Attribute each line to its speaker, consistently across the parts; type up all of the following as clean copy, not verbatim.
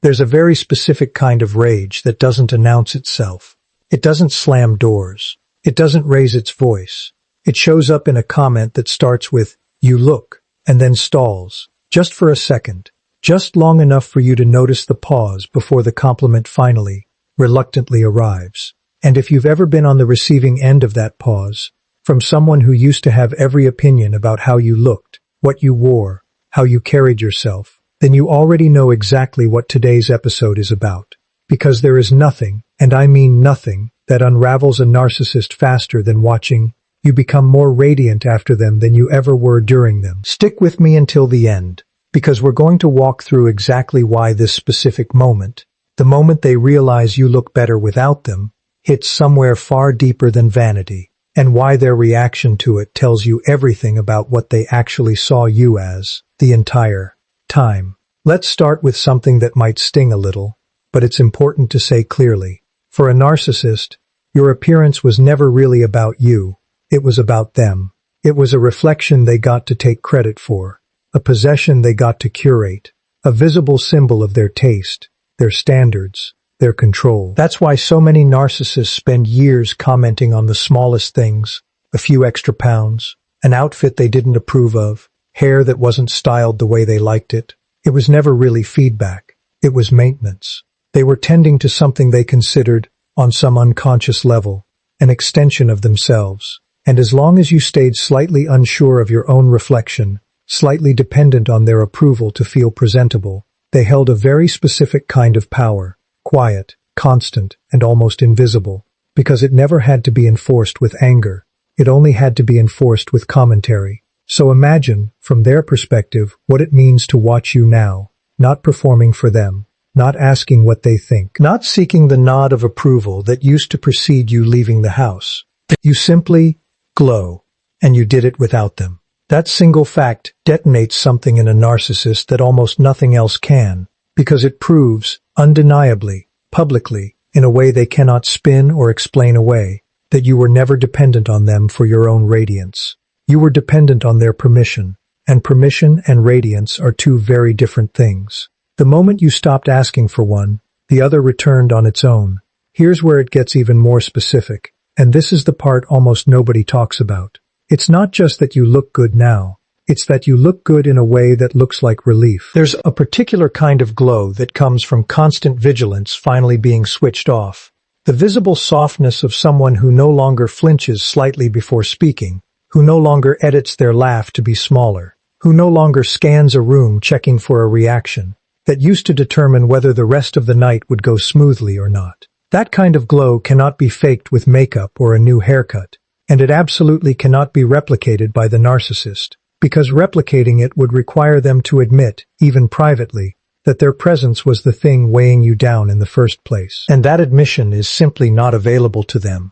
Speaker 1: There's a very specific kind of rage that doesn't announce itself. It doesn't slam doors. It doesn't raise its voice. It shows up in a comment that starts with, "You look," and then stalls, just for a second, just long enough for you to notice the pause before the compliment finally, reluctantly arrives. And if you've ever been on the receiving end of that pause, from someone who used to have every opinion about how you looked, what you wore, how you carried yourself, then you already know exactly what today's episode is about. Because there is nothing, and I mean nothing, that unravels a narcissist faster than watching you become more radiant after them than you ever were during them. Stick with me until the end, because we're going to walk through exactly why this specific moment, the moment they realize you look better without them, hits somewhere far deeper than vanity, and why their reaction to it tells you everything about what they actually saw you as the entire time. Let's start with something that might sting a little, but it's important to say clearly. For a narcissist, your appearance was never really about you. It was about them. It was a reflection they got to take credit for, a possession they got to curate, a visible symbol of their taste, their standards, their control. That's why so many narcissists spend years commenting on the smallest things, a few extra pounds, an outfit they didn't approve of, hair that wasn't styled the way they liked it. It was never really feedback. It was maintenance. They were tending to something they considered, on some unconscious level, an extension of themselves. And as long as you stayed slightly unsure of your own reflection, slightly dependent on their approval to feel presentable, they held a very specific kind of power, quiet, constant, and almost invisible, because it never had to be enforced with anger. It only had to be enforced with commentary. So imagine, from their perspective, what it means to watch you now, not performing for them, not asking what they think, not seeking the nod of approval that used to precede you leaving the house. You simply glow, and you did it without them. That single fact detonates something in a narcissist that almost nothing else can, because it proves, undeniably, publicly, in a way they cannot spin or explain away, that you were never dependent on them for your own radiance. You were dependent on their permission, and permission and radiance are two very different things. The moment you stopped asking for one, the other returned on its own. Here's where it gets even more specific. And this is the part almost nobody talks about. It's not just that you look good now. It's that you look good in a way that looks like relief. There's a particular kind of glow that comes from constant vigilance finally being switched off. The visible softness of someone who no longer flinches slightly before speaking, who no longer edits their laugh to be smaller, who no longer scans a room checking for a reaction, that used to determine whether the rest of the night would go smoothly or not. That kind of glow cannot be faked with makeup or a new haircut, and it absolutely cannot be replicated by the narcissist, because replicating it would require them to admit, even privately, that their presence was the thing weighing you down in the first place. And that admission is simply not available to them,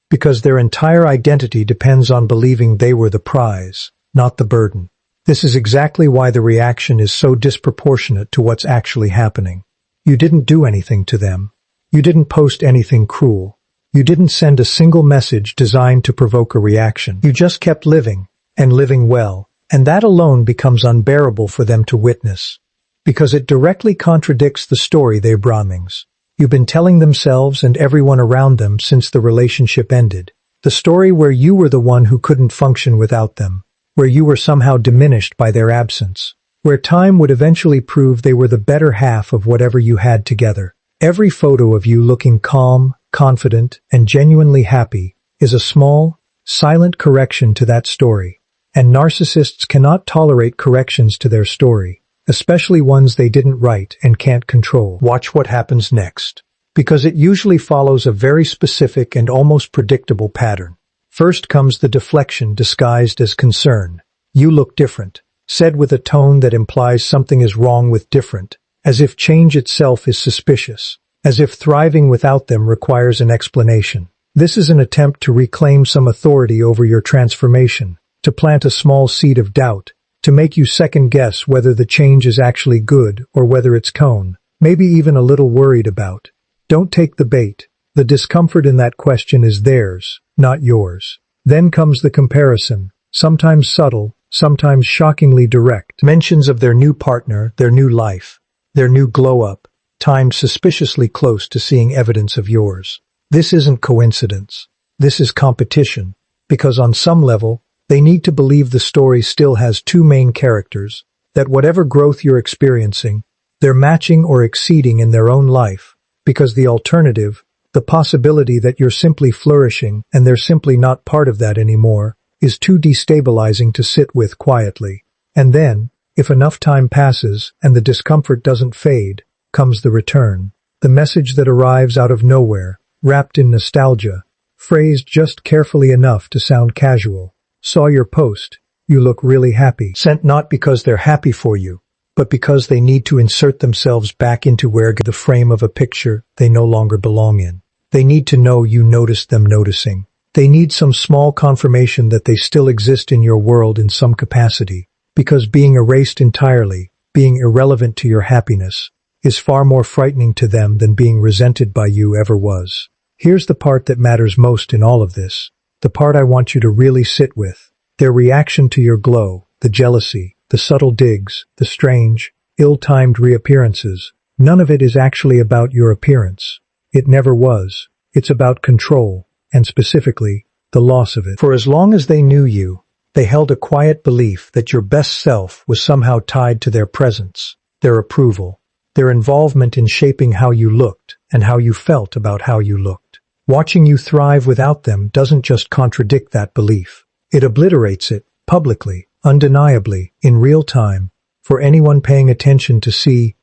Speaker 1: because their entire identity depends on believing they were the prize, not the burden. This is exactly why the reaction is so disproportionate to what's actually happening. You didn't do anything to them. You didn't post anything cruel. You didn't send a single message designed to provoke a reaction. You just kept living, and living well, and that alone becomes unbearable for them to witness, because it directly contradicts the story they Brahmins. You've been telling themselves and everyone around them since the relationship ended. The story where you were the one who couldn't function without them, where you were somehow diminished by their absence, where time would eventually prove they were the better half of whatever you had together. Every photo of you looking calm, confident, and genuinely happy is a small, silent correction to that story, and narcissists cannot tolerate corrections to their story, especially ones they didn't write and can't control. Watch what happens next, because it usually follows a very specific and almost predictable pattern. First comes the deflection disguised as concern. You look different, said with a tone that implies something is wrong with different, as if change itself is suspicious, as if thriving without them requires an explanation. This is an attempt to reclaim some authority over your transformation, to plant a small seed of doubt, to make you second-guess whether the change is actually good or whether it's cone, maybe even a little worried about. Don't take the bait. The discomfort in that question is theirs, not yours. Then comes the comparison, sometimes subtle, sometimes shockingly direct. Mentions of their new partner, their new life, their new glow-up, timed suspiciously close to seeing evidence of yours. This isn't coincidence. This is competition, because on some level, they need to believe the story still has two main characters, that whatever growth you're experiencing, they're matching or exceeding in their own life, because the alternative, the possibility that you're simply flourishing and they're simply not part of that anymore, is too destabilizing to sit with quietly. And then, if enough time passes and the discomfort doesn't fade, comes the return. The message that arrives out of nowhere, wrapped in nostalgia, phrased just carefully enough to sound casual. Saw your post. You look really happy. Sent not because they're happy for you, but because they need to insert themselves back into the frame of a picture they no longer belong in. They need to know you noticed them noticing. They need some small confirmation that they still exist in your world in some capacity, because being erased entirely, being irrelevant to your happiness, is far more frightening to them than being resented by you ever was. Here's the part that matters most in all of this, the part I want you to really sit with. Their reaction to your glow, the jealousy, the subtle digs, the strange, ill-timed reappearances. None of it is actually about your appearance. It never was. It's about control, and specifically, the loss of it. For as long as they knew you, they held a quiet belief that your best self was somehow tied to their presence, their approval, their involvement in shaping how you looked and how you felt about how you looked. Watching you thrive without them doesn't just contradict that belief. It obliterates it, publicly, undeniably, in real time, for anyone paying attention to see,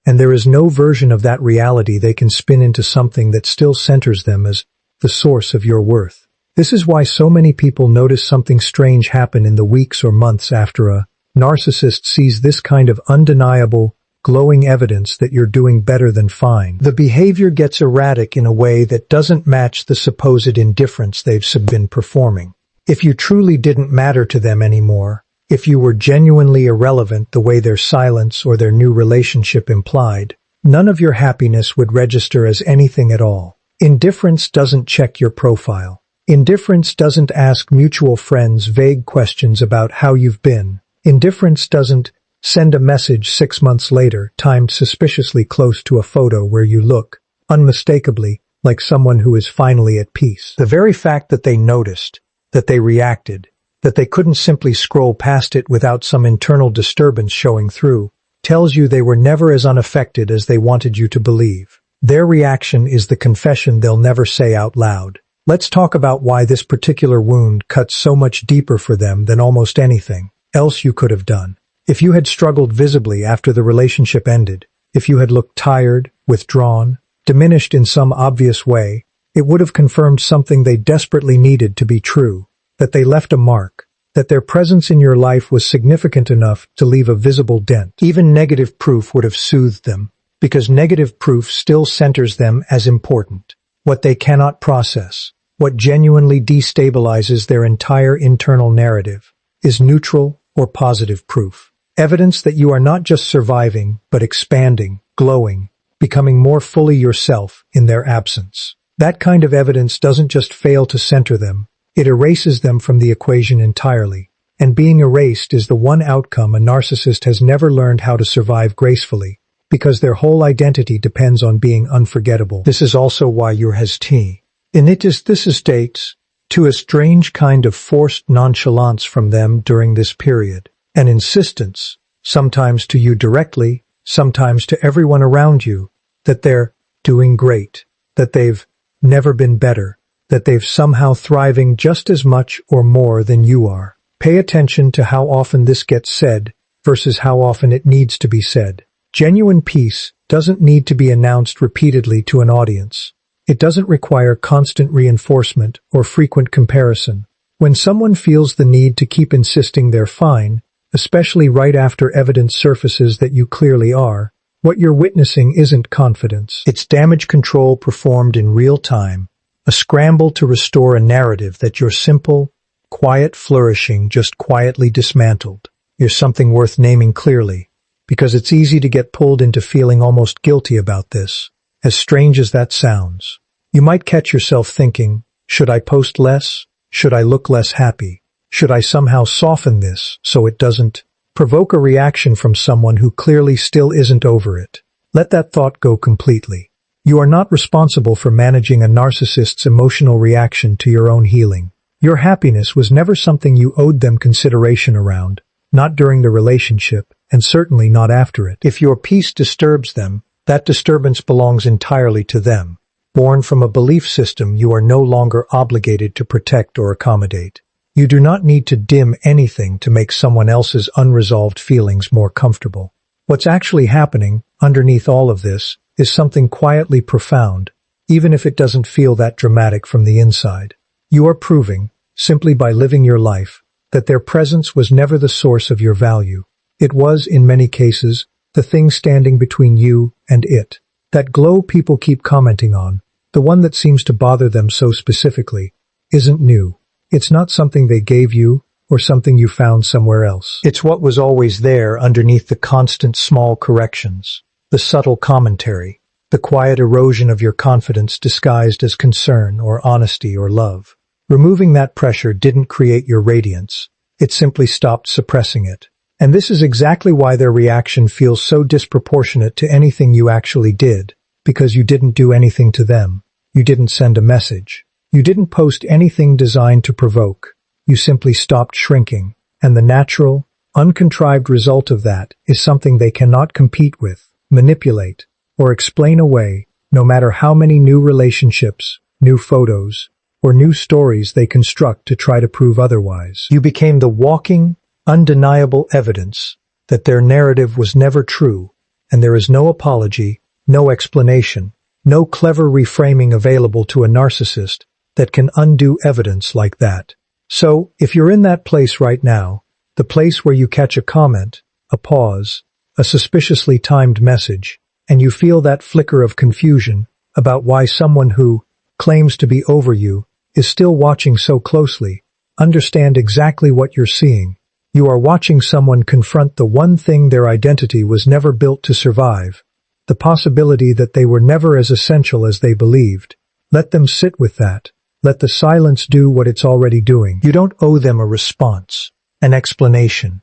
Speaker 1: and there is no version of that reality they can spin into something that still centers them as the source of your worth. This is why so many people notice something strange happen in the weeks or months after a narcissist sees this kind of undeniable, glowing evidence that you're doing better than fine. The behavior gets erratic in a way that doesn't match the supposed indifference they've been performing. If you truly didn't matter to them anymore, if you were genuinely irrelevant the way their silence or their new relationship implied, none of your happiness would register as anything at all. Indifference doesn't check your profile. Indifference doesn't ask mutual friends vague questions about how you've been. Indifference doesn't send a message 6 months later timed suspiciously close to a photo where you look, unmistakably, like someone who is finally at peace. The very fact that they noticed, that they reacted, that they couldn't simply scroll past it without some internal disturbance showing through, tells you they were never as unaffected as they wanted you to believe. Their reaction is the confession they'll never say out loud. Let's talk about why this particular wound cuts so much deeper for them than almost anything else you could have done. If you had struggled visibly after the relationship ended, if you had looked tired, withdrawn, diminished in some obvious way, it would have confirmed something they desperately needed to be true, that they left a mark, that their presence in your life was significant enough to leave a visible dent. Even negative proof would have soothed them, because negative proof still centers them as important. What they cannot process, what genuinely destabilizes their entire internal narrative, is neutral or positive proof. Evidence that you are not just surviving, but expanding, glowing, becoming more fully yourself in their absence. That kind of evidence doesn't just fail to center them, it erases them from the equation entirely. And being erased is the one outcome a narcissist has never learned how to survive gracefully, because their whole identity depends on being unforgettable. This is also why you're hesitant. And it is this states to a strange kind of forced nonchalance from them during this period, an insistence, sometimes to you directly, sometimes to everyone around you, that they're doing great, that they've never been better, that they've somehow thriving just as much or more than you are. Pay attention to how often this gets said versus how often it needs to be said. Genuine peace doesn't need to be announced repeatedly to an audience. It doesn't require constant reinforcement or frequent comparison. When someone feels the need to keep insisting they're fine, especially right after evidence surfaces that you clearly are, what you're witnessing isn't confidence. It's damage control performed in real time, a scramble to restore a narrative that your simple, quiet flourishing just quietly dismantled. You're something worth naming clearly, because it's easy to get pulled into feeling almost guilty about this. As strange as that sounds, you might catch yourself thinking, should I post less? Should I look less happy? Should I somehow soften this so it doesn't provoke a reaction from someone who clearly still isn't over it? Let that thought go completely. You are not responsible for managing a narcissist's emotional reaction to your own healing. Your happiness was never something you owed them consideration around, not during the relationship, and certainly not after it. If your peace disturbs them, that disturbance belongs entirely to them. Born from a belief system you are no longer obligated to protect or accommodate. You do not need to dim anything to make someone else's unresolved feelings more comfortable. What's actually happening, underneath all of this, is something quietly profound, even if it doesn't feel that dramatic from the inside. You are proving, simply by living your life, that their presence was never the source of your value. It was, in many cases, the thing standing between you and it. That glow people keep commenting on, the one that seems to bother them so specifically, isn't new. It's not something they gave you or something you found somewhere else. It's what was always there underneath the constant small corrections, the subtle commentary, the quiet erosion of your confidence disguised as concern or honesty or love. Removing that pressure didn't create your radiance. It simply stopped suppressing it. And this is exactly why their reaction feels so disproportionate to anything you actually did, because you didn't do anything to them. You didn't send a message. You didn't post anything designed to provoke. You simply stopped shrinking, and the natural, uncontrived result of that is something they cannot compete with, manipulate, or explain away, no matter how many new relationships, new photos, or new stories they construct to try to prove otherwise. You became the walking, undeniable evidence that their narrative was never true, and there is no apology, no explanation, no clever reframing available to a narcissist that can undo evidence like that. So, if you're in that place right now, the place where you catch a comment, a pause, a suspiciously timed message, and you feel that flicker of confusion about why someone who claims to be over you is still watching so closely, understand exactly what you're seeing. You are watching someone confront the one thing their identity was never built to survive, the possibility that they were never as essential as they believed. Let them sit with that. Let the silence do what it's already doing. You don't owe them a response, an explanation,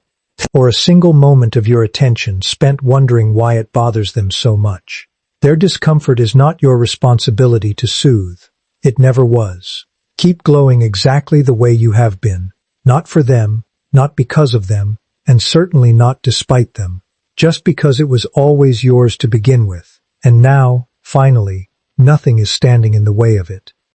Speaker 1: or a single moment of your attention spent wondering why it bothers them so much. Their discomfort is not your responsibility to soothe. It never was. Keep glowing exactly the way you have been, not for them, not because of them, and certainly not despite them, just because it was always yours to begin with, and now, finally, nothing is standing in the way of it.